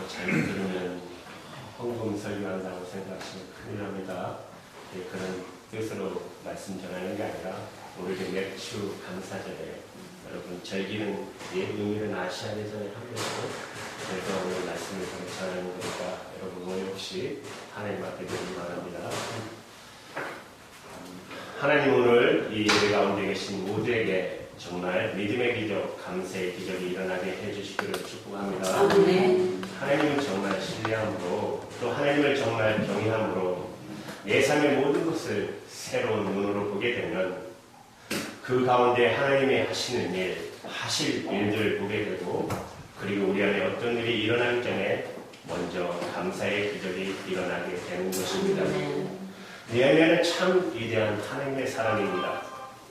잘못 들으면 헌금 설교한다고 생각하시면 큰일 납니다. 그런 뜻으로 말씀 전하는 게 아니라 오히려 맥주 감사절에 여러분 절기는 의미는 아시아 내전에 합류하고 그래서 오늘 말씀을 전하는 거니까 여러분 오늘 혹시 하나님 앞에 드리기 바랍니다. 하나님 오늘 이 예배 가운데 계신 모두에게 정말 믿음의 기적, 감사의 기적이 일어나게 해주시기를 축복합니다. 하나님은 정말 신뢰함으로 또 하나님을 정말 경외함으로 내 삶의 모든 것을 새로운 눈으로 보게 되면 그 가운데 하나님이 하시는 일, 하실 일들을 보게 되고 그리고 우리 안에 어떤 일이 일어나기 전에 먼저 감사의 기적이 일어나게 되는 것입니다. 느헤미야는 참 위대한 하나님의 사람입니다.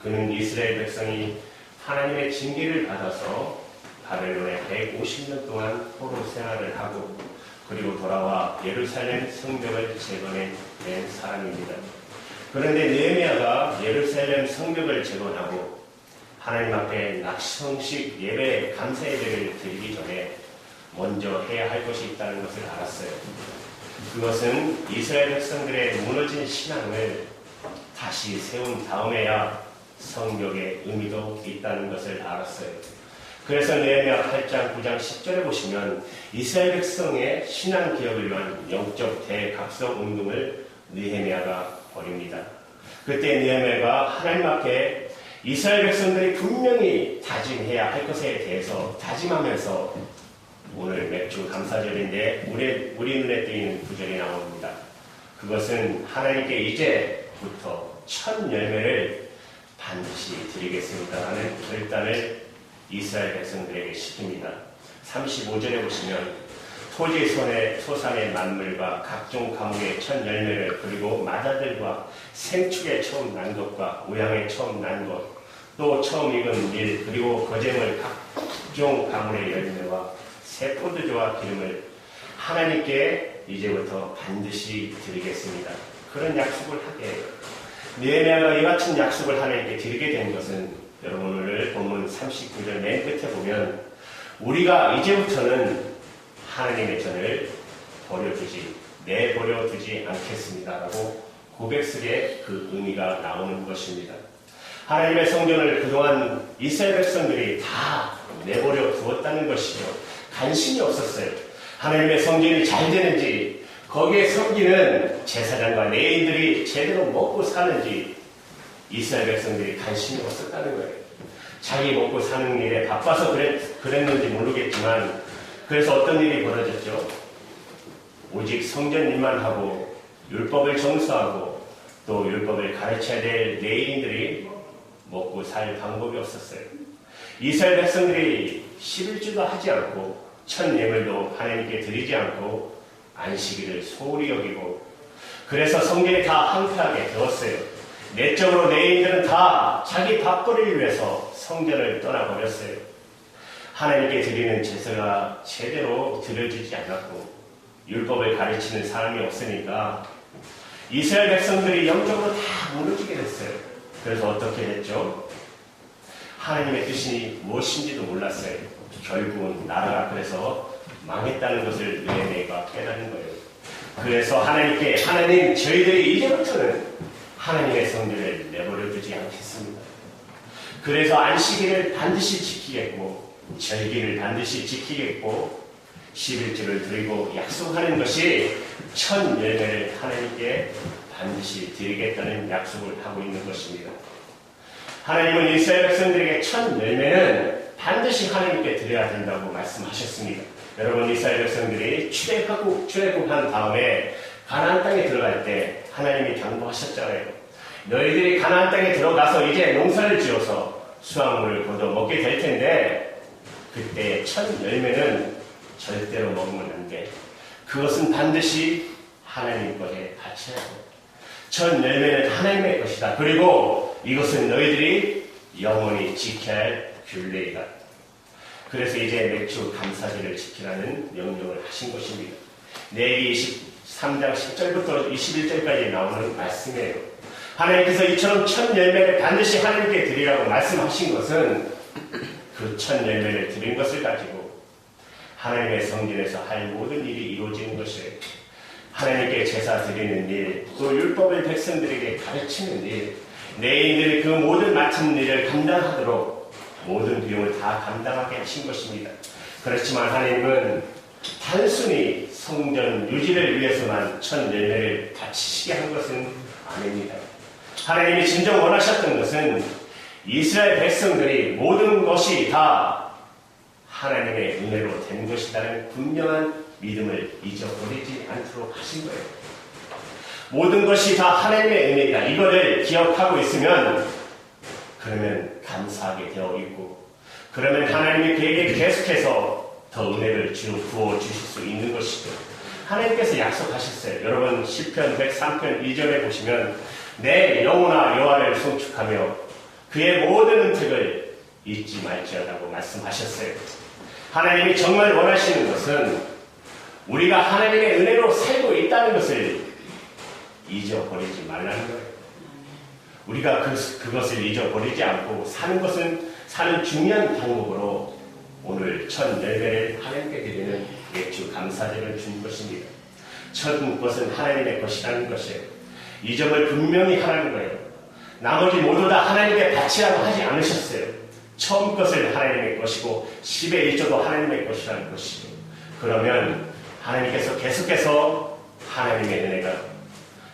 그는 이스라엘 백성이 하나님의 징계를 받아서 바벨론에 150년 동안 포로 생활을 하고 그리고 돌아와 예루살렘 성벽을 재건해낸 사람입니다. 그런데 느헤미야가 예루살렘 성벽을 재건하고 하나님 앞에 낙성식 예배 감사 예배를 드리기 전에 먼저 해야 할 것이 있다는 것을 알았어요. 그것은 이스라엘 백성들의 무너진 신앙을 다시 세운 다음에야 성벽의 의미도 있다는 것을 알았어요. 그래서 느헤미야 8장 9장 10절에 보시면 이스라엘 백성의 신앙 기업을 위한 영적 대각성 운동을 느헤미야가 벌입니다. 그때 느헤미야가 하나님 앞에 이스라엘 백성들이 분명히 다짐해야 할 것에 대해서 다짐하면서 오늘 맥주 감사절인데 우리 눈에 띄는 구절이 나옵니다. 그것은 하나님께 이제부터 첫 열매를 반드시 드리겠습니다 하는 결단을 이스라엘 백성들에게 시킵니다. 35절에 보시면 토지 소산의 만물과 각종 과목의 첫 열매를 그리고 마다들과 생축의 처음 난 것과 우양의 처음 난 것 또 처음 익은 밀 그리고 거제물 각종 가물의 열매와 새 포도주와 기름을 하나님께 이제부터 반드시 드리겠습니다. 그런 약속을 하게 해요. 느헤미야가 이 같은 약속을 하나님께 드리게 된 것은 여러분 오늘 본문 39절 맨 끝에 보면 우리가 이제부터는 하나님의 전을 내버려 두지 않겠습니다 라고 고백스의 그 의미가 나오는 것입니다. 하나님의 성전을 그동안 이스라엘 백성들이 다 내버려 두었다는 것이죠. 관심이 없었어요. 하나님의 성전이 잘 되는지 거기에 섬기는 제사장과 레위인들이 제대로 먹고 사는지 이스라엘 백성들이 관심이 없었다는 거예요. 자기 먹고 사는 일에 바빠서 그랬는지 모르겠지만 그래서 어떤 일이 벌어졌죠? 오직 성전 일만 하고 율법을 정수하고 또 율법을 가르쳐야 될 레위인들이 먹고 살 방법이 없었어요. 이스라엘 백성들이 11주도 하지 않고 첫 예물도 하나님께 드리지 않고 안식일을 소홀히 여기고 그래서 성전이 다 황폐하게 되었어요. 내적으로 레위인들은 다 자기 밥벌이를 위해서 성전을 떠나버렸어요. 하나님께 드리는 제사가 제대로 드려지지 않았고 율법을 가르치는 사람이 없으니까 이스라엘 백성들이 영적으로 다 무너지게 됐어요. 그래서 어떻게 됐죠? 하나님의 뜻이 무엇인지도 몰랐어요. 결국은 나라가 그래서 망했다는 것을 느헤미야가 깨닫는 거예요. 그래서 하나님께 하나님 저희들이 이제부터는 하나님의 성전을 내버려 두지 않겠습니다. 그래서 안식일을 반드시 지키겠고 절기를 반드시 지키겠고 11주를 드리고 약속하는 것이 첫 열매를 하나님께 반드시 드리겠다는 약속을 하고 있는 것입니다. 하나님은 이스라엘 백성들에게 첫 열매는 반드시 하나님께 드려야 된다고 말씀하셨습니다. 여러분 이스라엘 백성들이 출애굽한 다음에 가나안 땅에 들어갈 때 하나님이 당부하셨잖아요. 너희들이 가나안 땅에 들어가서 이제 농사를 지어서 수확물을 거둬 먹게 될 텐데 그때 첫 열매는 절대로 먹으면 안 돼. 그것은 반드시 하나님 것에 바쳐야 돼. 첫 열매는 하나님의 것이다. 그리고 이것은 너희들이 영원히 지켜야 할 규례이다. 그래서 이제 맥주 감사절을 지키라는 명령을 하신 것입니다. 레위기 23장 10절부터 21절까지 나오는 말씀이에요. 하나님께서 이처럼 첫 열매를 반드시 하나님께 드리라고 말씀하신 것은 그 첫 열매를 드린 것을 가지고 하나님의 성전에서 할 모든 일이 이루어지는 것이에요. 하나님께 제사 드리는 일, 또 율법을 백성들에게 가르치는 일, 내인들이 그 모든 맡은 일을 감당하도록 모든 비용을 다 감당하게 하신 것입니다. 그렇지만 하나님은 단순히 성전 유지를 위해서만 천 열매를 바치시게 한 것은 아닙니다. 하나님이 진정 원하셨던 것은 이스라엘 백성들이 모든 것이 다 하나님의 은혜로 된 것이라는 분명한 믿음을 잊어버리지 않도록 하신 거예요. 모든 것이 다 하나님의 은혜이다. 이거를 기억하고 있으면 그러면 감사하게 되어 있고, 그러면 하나님이 그에게 계속해서 더 은혜를 부어 주실 수 있는 것이죠. 하나님께서 약속하셨어요. 여러분 시편 103편 2절에 보시면 내 영혼아 여호와를 송축하며 그의 모든 은택을 잊지 말지어다고 말씀하셨어요. 하나님이 정말 원하시는 것은 우리가 하나님의 은혜로 살고 있다는 것을 잊어버리지 말라는 거예요. 우리가 그것을 잊어버리지 않고 사는 중요한 방법으로 오늘 첫 열매를 하나님께 드리는 맥주 감사제를 준 것입니다. 첫 것은 하나님의 것이라는 것이에요. 이 점을 분명히 하라는 거예요. 나머지 모두 다 하나님께 바치라고 하지 않으셨어요. 처음 것을 하나님의 것이고 10의 1조도 하나님의 것이라는 것이죠. 그러면 하나님께서 계속해서 하나님의 은혜가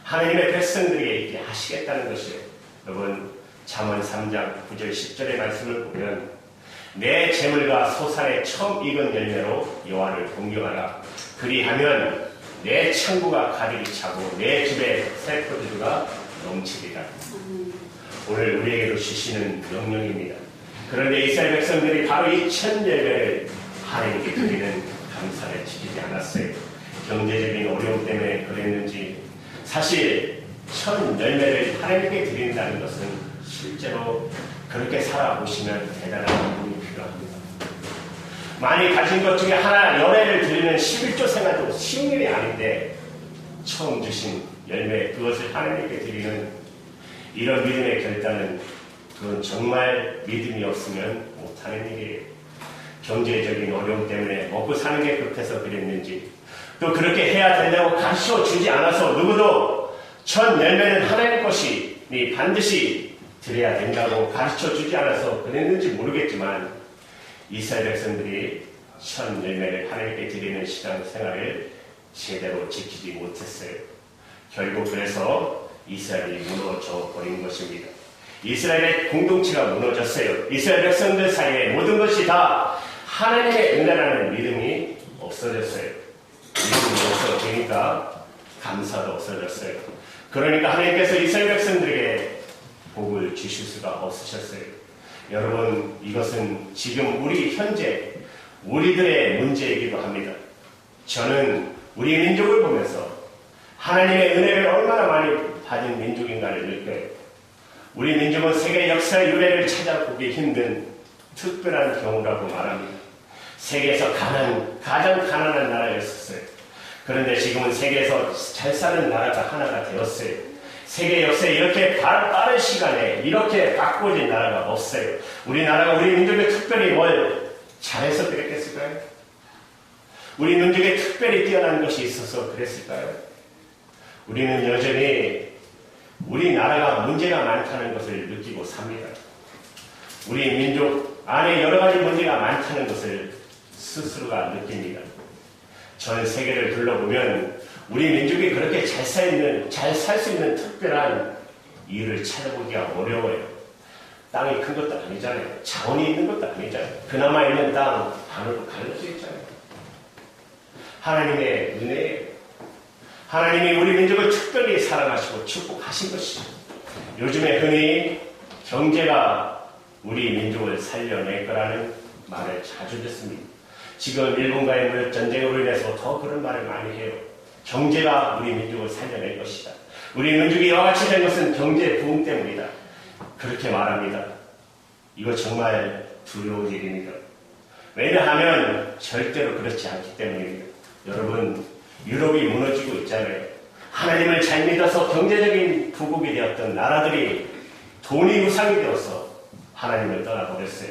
하나님의 백성들에게 있게 하시겠다는 것이에요. 여러분 잠언 3장 9절 10절의 말씀을 보면 내 재물과 소산의 처음 익은 열매로 여호와를 공경하라. 그리하면 내 창고가 가득히 차고 내 집에 새 포도주가 넘치리라. 오늘 우리에게도 주시는 명령입니다. 그런데 이스라엘 백성들이 바로 이 첫 열매를 하나님께 드리는 감사를 지키지 않았어요. 경제적인 어려움 때문에 그랬는지 사실 첫 열매를 하나님께 드린다는 것은 실제로 그렇게 살아보시면 대단한 부분이 필요합니다. 많이 가진 것 중에 하나 열매를 드리는 11조 생활도 쉬운 일이 아닌데 처음 주신 열매 그것을 하나님께 드리는 이런 믿음의 결단은 그건 정말 믿음이 없으면 못하는 일이에요. 경제적인 어려움 때문에 먹고 사는 게 급해서 그랬는지 또 그렇게 해야 된다고 가르쳐 주지 않아서 누구도 첫 열매는 하나님 것이니 반드시 드려야 된다고 가르쳐 주지 않아서 그랬는지 모르겠지만 이스라엘 백성들이 첫 열매를 하나님께 드리는 신앙생활을 제대로 지키지 못했어요. 결국 그래서 이스라엘이 무너져 버린 것입니다. 이스라엘의 공동체가 무너졌어요. 이스라엘 백성들 사이에 모든 것이 다 하나님의 은혜라는 믿음이 없어졌어요. 믿음이 없어지니까 감사도 없어졌어요. 그러니까 하나님께서 이스라엘 백성들에게 복을 주실 수가 없으셨어요. 여러분 이것은 지금 우리 현재 우리들의 문제이기도 합니다. 저는 우리 민족을 보면서 하나님의 은혜를 얼마나 많이 받은 민족인가를 느껴요. 우리 민족은 세계 역사의 유래를 찾아보기 힘든 특별한 경우라고 말합니다. 세계에서 가장 가난한 나라였었어요. 그런데 지금은 세계에서 잘 사는 나라가 하나가 되었어요. 세계 역사에 이렇게 빠른 시간에 이렇게 바꿔진 나라가 없어요. 우리나라가 우리 민족에 특별히 뭘 잘해서 그랬겠을까요? 우리 민족에 특별히 뛰어난 것이 있어서 그랬을까요? 우리는 여전히 우리나라가 문제가 많다는 것을 느끼고 삽니다. 우리 민족 안에 여러 가지 문제가 많다는 것을 스스로가 느낍니다. 전 세계를 둘러보면 우리 민족이 그렇게 잘 살 수 있는 특별한 이유를 찾아보기가 어려워요. 땅이 큰 것도 아니잖아요. 자원이 있는 것도 아니잖아요. 그나마 있는 땅 반으로 갈라져 있잖아요. 하나님의 은혜예요. 하나님이 우리 민족을 특별히 사랑하시고 축복하신 것이죠. 요즘에 흔히 경제가 우리 민족을 살려낼 거라는 말을 자주 듣습니다. 지금 일본과의 무역 전쟁으로 인해서 더 그런 말을 많이 해요. 경제가 우리 민족을 살려낼 것이다. 우리 민족이 이와 같이 된 것은 경제 부흥 때문이다. 그렇게 말합니다. 이거 정말 두려운 일입니다. 왜냐하면 절대로 그렇지 않기 때문입니다. 여러분 유럽이 무너지고 있잖아요. 하나님을 잘 믿어서 경제적인 부국이 되었던 나라들이 돈이 우상이 되어서 하나님을 떠나버렸어요.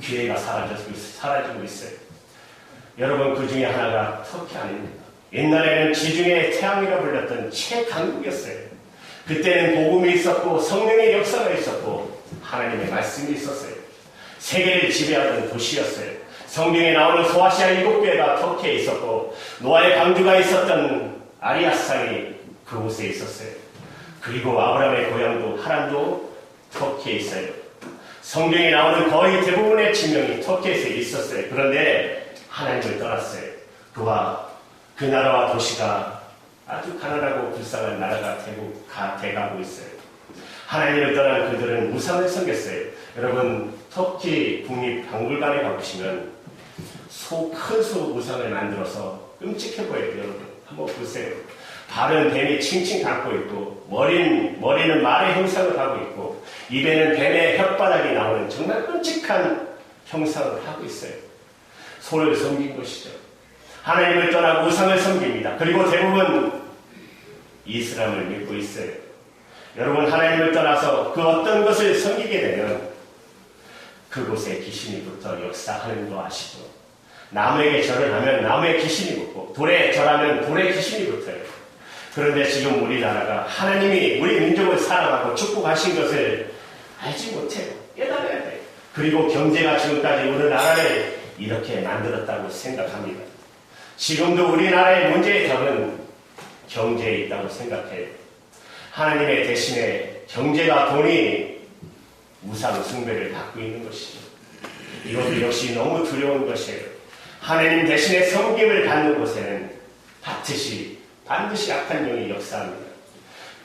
기회가 사라지고 있어요. 여러분, 그 중에 하나가 터키 아닙니까? 옛날에는 지중해 태양이라 불렸던 최강국이었어요. 그때는 복음이 있었고 성령의 역사가 있었고 하나님의 말씀이 있었어요. 세계를 지배하던 도시였어요. 성경에 나오는 소아시아 7교회가 터키에 있었고 노아의 방주가 있었던 아리아스산이 그곳에 있었어요. 그리고 아브라함의 고향도 하란도 터키에 있어요. 성경에 나오는 거의 대부분의 지명이 터키에서 있었어요. 그런데 하나님을 떠났어요. 그 나라와 도시가 아주 가난하고 불쌍한 나라가 돼가고 있어요. 하나님을 떠난 그들은 우상을 섬겼어요. 여러분, 터키 국립박물관에 가보시면 큰 소 우상을 만들어서 끔찍해 보여요. 여러분, 한번 보세요. 발은 뱀이 칭칭 감고 있고 머리는 말의 형상을 하고 있고 입에는 뱀의 혓바닥이 나오는 정말 끔찍한 형상을 하고 있어요. 소를 섬긴 것이죠. 하나님을 떠나고 우상을 섬깁니다. 그리고 대부분 이슬람을 믿고 있어요. 여러분, 하나님을 떠나서 그 어떤 것을 섬기게 되면 그곳에 귀신이 붙어 역사하는 거 아시죠? 나무에게 절을 하면 나무에 귀신이 붙고 돌에 절하면 돌에 귀신이 붙어요. 그런데 지금 우리나라가 하나님이 우리 민족을 사랑하고 축복하신 것을 알지 못해요. 깨달아야 돼요. 그리고 경제가 지금까지 우리 나라를 이렇게 만들었다고 생각합니다. 지금도 우리나라의 문제의 답은 경제에 있다고 생각해요. 하나님의 대신에 경제가 돈이 우상 숭배를 받고 있는 것이죠. 이것도 역시 너무 두려운 것이에요. 하나님 대신에 섬김을 받는 곳에는 반드시 악한 영이 역사합니다.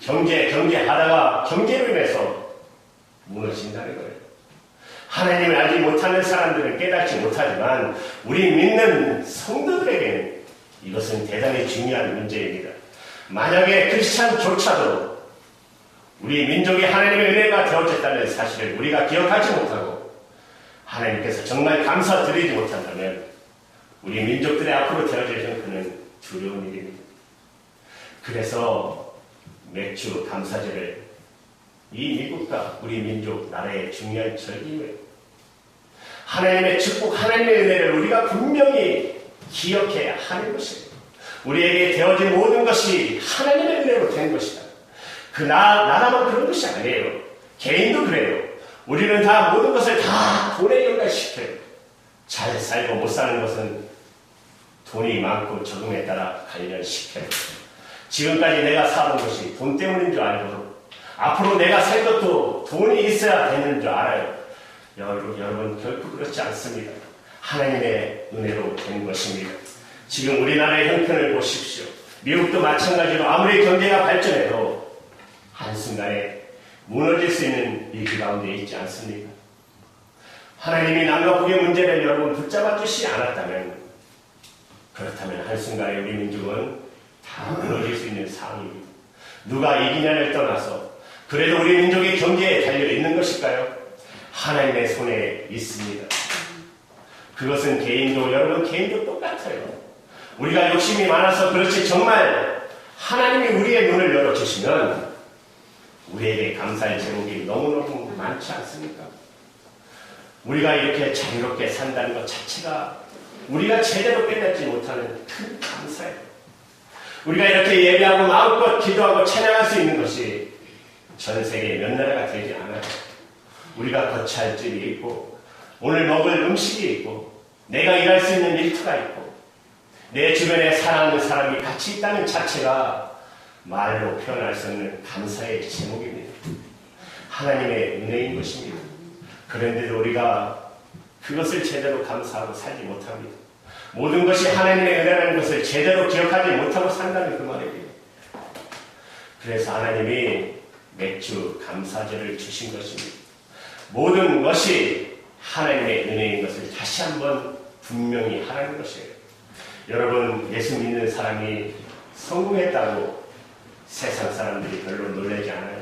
경제하다가 경제로 인해서 무너진다는 거예요. 하나님을 알지 못하는 사람들은 깨닫지 못하지만 우리 믿는 성도들에게는 이것은 대단히 중요한 문제입니다. 만약에 크리스찬조차도 우리 민족이 하나님의 은혜가 되어졌다는 사실을 우리가 기억하지 못하고 하나님께서 정말 감사드리지 못한다면 우리 민족들의 앞으로 되어질 형편은 두려운 일입니다. 그래서 맥주 감사제를 이 미국과 우리 민족 나라의 중요한 절기예요. 하나님의 축복, 하나님의 은혜를 우리가 분명히 기억해야 하는 것이에요. 우리에게 되어진 모든 것이 하나님의 은혜로 된 것이다. 나라만 그런 것이 아니에요. 개인도 그래요. 우리는 다 모든 것을 다 돈에 연관시켜요. 잘 살고 못 사는 것은 돈이 많고 적음에 따라 관련시켜요. 지금까지 내가 살아온 것이 돈 때문인 줄 알고 앞으로 내가 살 것도 돈이 있어야 되는 줄 알아요. 여러분 결코 그렇지 않습니다. 하나님의 은혜로 된 것입니다. 지금 우리나라의 형편을 보십시오. 미국도 마찬가지로 아무리 경제가 발전해도 한순간에 무너질 수 있는 위기 가운데 있지 않습니까? 하나님이 남과 북의 문제를 여러분 붙잡아 주시지 않았다면 그렇다면 한순간에 우리 민족은 다 무너질 수 있는 상황입니다. 누가 이기냐를 떠나서 그래도 우리 민족의 경제에 달려있는 것일까요? 하나님의 손에 있습니다. 그것은 여러분 개인도 똑같아요. 우리가 욕심이 많아서 그렇지 정말 하나님이 우리의 눈을 열어주시면 우리에게 감사할 제목이 너무너무 많지 않습니까? 우리가 이렇게 자유롭게 산다는 것 자체가 우리가 제대로 깨닫지 못하는 큰 감사예요. 우리가 이렇게 예배하고 마음껏 기도하고 찬양할 수 있는 것이 전 세계 몇 나라가 되지 않아요. 우리가 거처할 집이 있고 오늘 먹을 음식이 있고 내가 일할 수 있는 일터가 있고 내 주변에 사랑하는 사람이 같이 있다는 자체가 말로 표현할 수 없는 감사의 제목입니다. 하나님의 은혜인 것입니다. 그런데도 우리가 그것을 제대로 감사하고 살지 못합니다. 모든 것이 하나님의 은혜라는 것을 제대로 기억하지 못하고 산다는 그 말입니다. 그래서 하나님이 맥주 감사제를 주신 것입니다. 모든 것이 하나님의 은혜인 것을 다시 한번 분명히 하라는 것이에요. 여러분, 예수 믿는 사람이 성공했다고 세상 사람들이 별로 놀라지 않아요.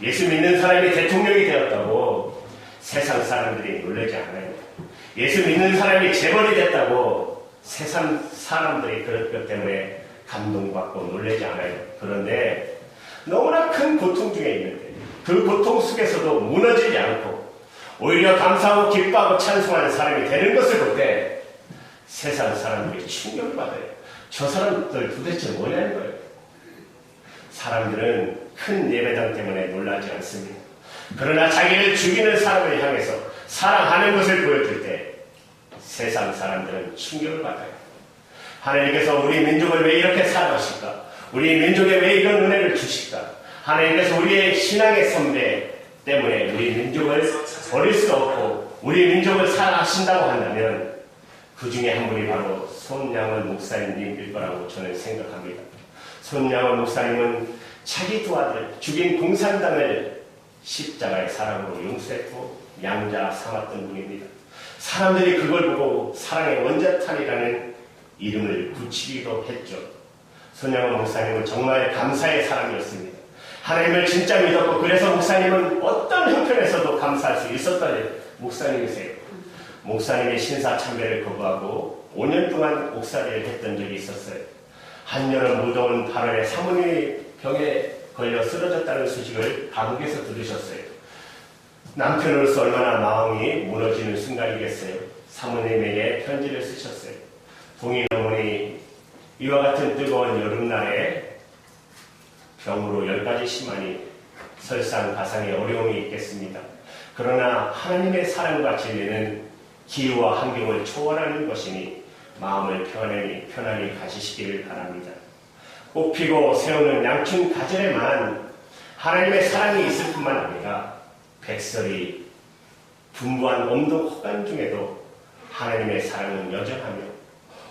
예수 믿는 사람이 대통령이 되었다고 세상 사람들이 놀라지 않아요. 예수 믿는 사람이 재벌이 됐다고 세상 사람들이 그럴 것 때문에 감동받고 놀라지 않아요. 그런데 너무나 큰 고통 중에 있는데 그 고통 속에서도 무너지지 않고 오히려 감사하고 기뻐하고 찬송하는 사람이 되는 것을 볼 때 세상 사람들이 충격을 받아요. 저 사람들 도대체 뭐냐는 거예요. 사람들은 큰 예배당 때문에 놀라지 않습니다. 그러나 자기를 죽이는 사람을 향해서 사랑하는 것을 보여줄 때 세상 사람들은 충격을 받아요. 하나님께서 우리 민족을 왜 이렇게 사랑하실까? 우리 민족에 왜 이런 은혜를 주실까? 하나님께서 우리의 신앙의 선배 때문에 우리 민족을 버릴 수 없고 우리 민족을 사랑하신다고 한다면 그 중에 한 분이 바로 손양원 목사님일 거라고 저는 생각합니다. 손양원 목사님은 자기 두 아들 죽인 공산당을 십자가의 사랑으로 용서했고 양자 삼았던 분입니다. 사람들이 그걸 보고 사랑의 원자탄이라는 이름을 붙이기도 했죠. 손양원 목사님은 정말 감사의 사람이었습니다. 하나님을 진짜 믿었고 그래서 목사님은 어떤 형편에서도 감사할 수 있었던 목사님이세요. 목사님의 신사참배를 거부하고 5년 동안 옥살이를 했던 적이 있었어요. 한여름 무더운 8월에 사모님이 병에 걸려 쓰러졌다는 소식을 감옥에서 들으셨어요. 남편으로서 얼마나 마음이 무너지는 순간이겠어요. 사모님에게 편지를 쓰셨어요. 동인 어머니, 이와 같은 뜨거운 여름날에 병으로 10가지 심하니 설상가상의 어려움이 있겠습니다. 그러나 하나님의 사랑과 진리는 기후와 환경을 초월하는 것이니 마음을 편안히 가지시기를 바랍니다. 꽃피고 세우는 양춘 가절에만 하나님의 사랑이 있을 뿐만 아니라 백설이 분부한 엄동 호간 중에도 하나님의 사랑은 여전하며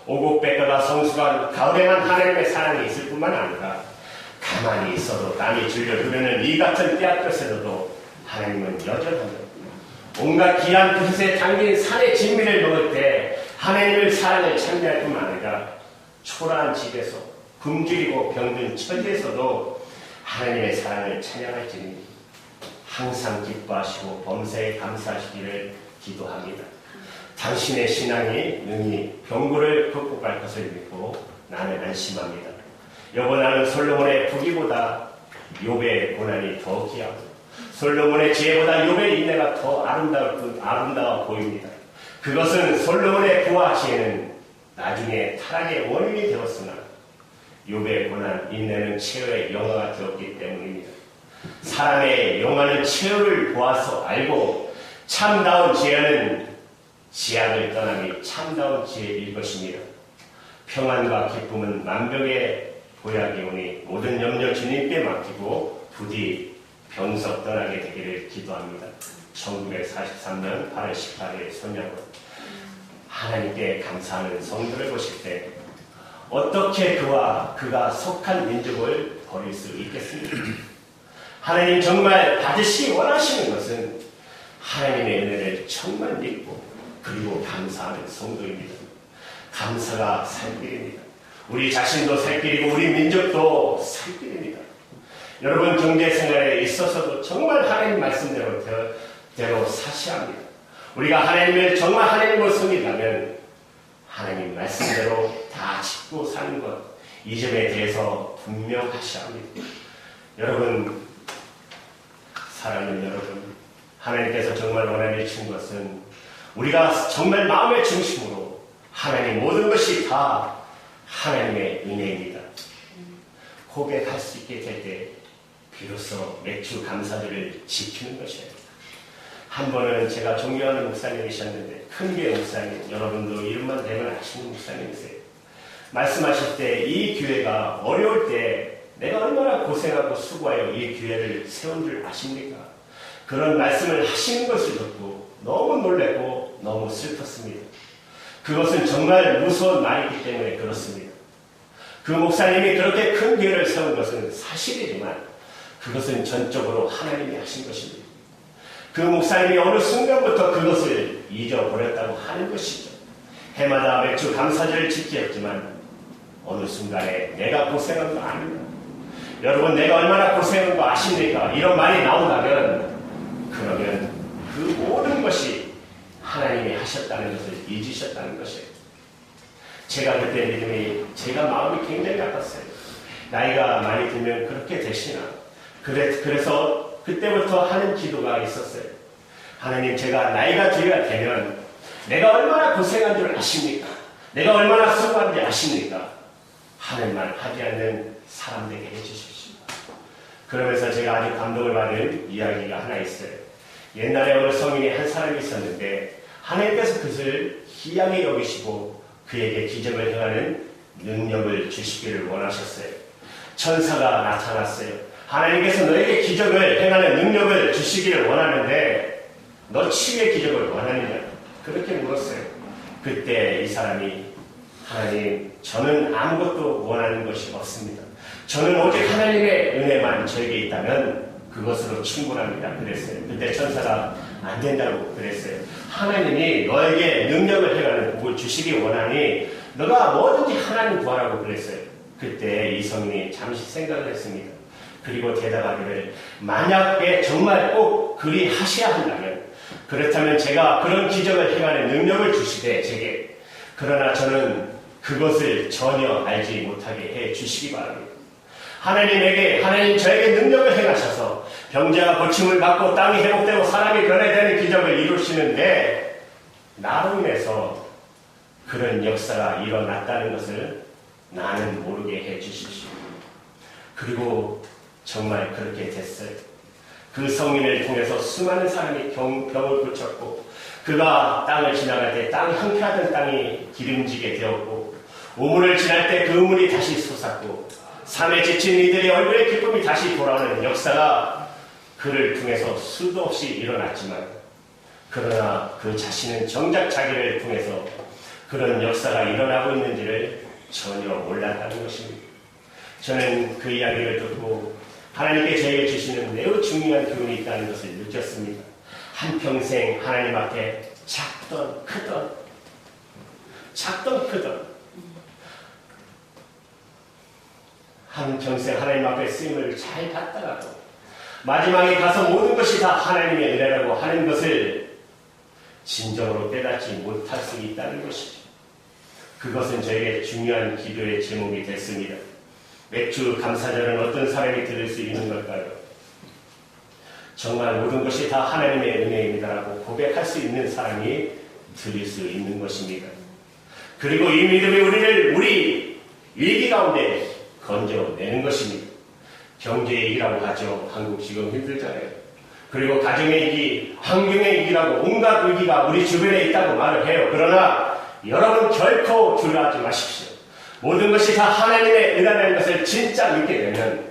오곡백과가 성수가 가을에만 하나님의 사랑이 있을 뿐만 아니라 가만히 있어도 땀이 줄려 흐르는 이 같은 떼약볕에서도 하나님은 여전하며 온갖 귀한 그릇에 담긴 산의 진미를 먹을 때 하나님의 사랑을 찬미할 뿐만 아니라 초라한 집에서 굶주리고 병든 처지에서도 하나님의 사랑을 찬양할지니 항상 기뻐하시고 범사에 감사하시기를 기도합니다. 당신의 신앙이 능히 병고를 극복할 것을 믿고 나는 안심합니다. 여보 나는 솔로몬의 부귀보다 욥의 고난이 더 귀하고 솔로몬의 지혜보다 욥의 인내가 더 아름다워 보입니다. 그것은 솔로몬의 부와 지혜는 나중에 타락의 원인이 되었으나 욥의 고난, 인내는 최후의 영화가 되었기 때문입니다. 사람의 영화는 최후를 보아서 알고 참다운 지혜는 지약을 떠나니 참다운 지혜일 것입니다. 평안과 기쁨은 만병의 보약이 오니 모든 염려 주님께 맡기고 부디 병석 떠나게 되기를 기도합니다. 1943년 8월 18일 손양원. 하나님께 감사하는 성도를 보실 때 어떻게 그가 속한 민족을 버릴 수 있겠습니까? 하나님 정말 받으시 원하시는 것은 하나님의 은혜를 정말 믿고 그리고 감사하는 성도입니다. 감사가 살 길입니다. 우리 자신도 살 길이고 우리 민족도 살 길입니다. 여러분 경제생활에 있어서도 정말 하나님 말씀대로 사시합니다. 우리가 하나님을 정말 하나님을 섬긴다면 하나님 말씀대로 다 짓고 사는 것, 이 점에 대해서 분명하셔야 합니다. 여러분, 사랑하는 여러분, 하나님께서 정말 원하시는 것은 우리가 정말 마음의 중심으로 하나님 모든 것이 다 하나님의 은혜입니다. 고백할 수 있게 될 때 비로소 맥주 감사절을 지키는 것이에요. 한 번은 제가 존경하는 목사님이셨는데 큰교회 목사님, 여러분도 이름만 대면 아시는 목사님이세요. 말씀하실 때 이 교회가 어려울 때 내가 얼마나 고생하고 수고하여 이 교회를 세운 줄 아십니까? 그런 말씀을 하시는 것을 듣고 너무 놀랐고 너무 슬펐습니다. 그것은 정말 무서운 말이기 때문에 그렇습니다. 그 목사님이 그렇게 큰 교회를 세운 것은 사실이지만 그것은 전적으로 하나님이 하신 것입니다. 그 목사님이 어느 순간부터 그것을 잊어버렸다고 하는 것이죠. 해마다 맥주 감사절을 지켰지만 어느 순간에 내가 고생한 거 아닙니다. 여러분 내가 얼마나 고생한 거 아십니까? 이런 말이 나온다면 그러면 그 모든 것이 하나님이 하셨다는 것을 잊으셨다는 것이에요. 제가 그때 믿음이 제가 마음이 굉장히 아팠어요. 나이가 많이 들면 그렇게 되시나? 그래서 그때부터 하는 기도가 있었어요. 하나님 제가 나이가 들어야 되면 내가 얼마나 고생한 줄 아십니까? 내가 얼마나 수고한지 아십니까? 하는 말 하지 않는 사람 되게 해주십시오. 그러면서 제가 아주 감동을 받은 이야기가 하나 있어요. 옛날에 어느 성인이 한 사람이 있었는데 하나님께서 그것을 희양히 여기시고 그에게 기적을 행하는 능력을 주시기를 원하셨어요. 천사가 나타났어요. 하나님께서 너에게 기적을 행하는 능력을 주시기를 원하는데 너 치유의 기적을 원하느냐? 그렇게 물었어요. 그때 이 사람이 하나님, 저는 아무것도 원하는 것이 없습니다. 저는 오직 하나님의 은혜만 저에게 있다면 그것으로 충분합니다. 그랬어요. 그때 천사가 안 된다고 그랬어요. 하나님이 너에게 능력을 해가는 복을 주시기 원하니 너가 뭐든지 하나님 구하라고 그랬어요. 그때 이 성인이 잠시 생각을 했습니다. 그리고 대답하기를 만약에 정말 꼭 그리 하셔야 한다면 그렇다면 제가 그런 기적을 행하는 능력을 주시되 제게 그러나 저는 그것을 전혀 알지 못하게 해 주시기 바랍니다. 하나님 저에게 능력을 행하셔서 병자가 고침을 받고 땅이 회복되고 사람이 변해되는 기적을 이루시는데 나로 인해서 그런 역사가 일어났다는 것을 나는 모르게 해 주십시오. 그리고 정말 그렇게 됐어요. 그 성인을 통해서 수많은 사람이 병을 고쳤고 그가 땅을 지나갈 때 땅 황폐하던 땅이 기름지게 되었고 우물을 지날 때 그 우물이 다시 솟았고 삶에 지친 이들의 얼굴에 기쁨이 다시 돌아오는 역사가 그를 통해서 수도 없이 일어났지만 그러나 그 자신은 정작 자기를 통해서 그런 역사가 일어나고 있는지를 전혀 몰랐다는 것입니다. 저는 그 이야기를 듣고 하나님께 저에게 주시는 매우 중요한 교훈이 있다는 것을 느꼈습니다. 한평생 하나님 앞에 작던 크던 한평생 하나님 앞에 쓰임을 잘 받다가도 마지막에 가서 모든 것이 다 하나님의 은혜라고 하는 것을 진정으로 깨닫지 못할 수 있다는 것이죠. 그것은 저에게 중요한 기도의 제목이 됐습니다. 맥주 감사절은 어떤 사람이 들을 수 있는 걸까요? 정말 모든 것이 다 하나님의 은혜입니다라고 고백할 수 있는 사람이 들을 수 있는 것입니다. 그리고 이 믿음이 우리 위기 가운데 건져내는 것입니다. 경제의 위기라고 하죠. 한국 지금 힘들잖아요. 그리고 가정의 위기, 환경의 위기라고 온갖 위기가 우리 주변에 있다고 말을 해요. 그러나 여러분 결코 두려워하지 마십시오. 모든 것이 다 하나님의 은혜라는 것을 진짜 믿게 되면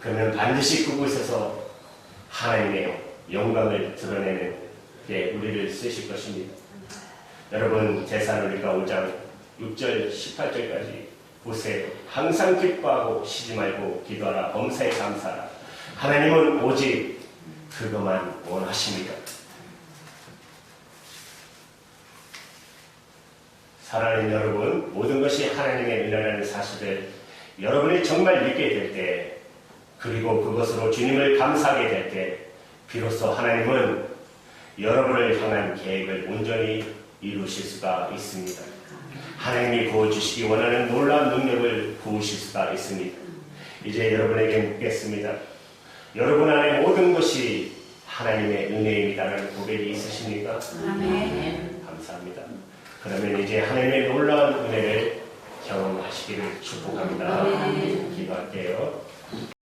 그러면 반드시 그곳에서 하나님의 영광을 드러내는 데 우리를 쓰실 것입니다. 여러분 데살로니가 5장 6절 18절까지 보세요. 항상 기뻐하고 쉬지 말고 기도하라. 범사에 감사하라. 하나님은 오직 그것만 원하십니다. 사랑하는 여러분, 모든 것이 하나님의 은혜라는 사실을 여러분이 정말 믿게 될 때, 그리고 그것으로 주님을 감사하게 될 때, 비로소 하나님은 여러분을 향한 계획을 온전히 이루실 수가 있습니다. 하나님이 부어주시기 원하는 놀라운 능력을 부으실 수가 있습니다. 이제 여러분에게 묻겠습니다. 여러분 안에 모든 것이 하나님의 은혜입니다라는 고백이 있으십니까? 아멘. 감사합니다. 그러면 이제 하나님의 놀라운 은혜를 경험하시기를 축복합니다. 기도할게요.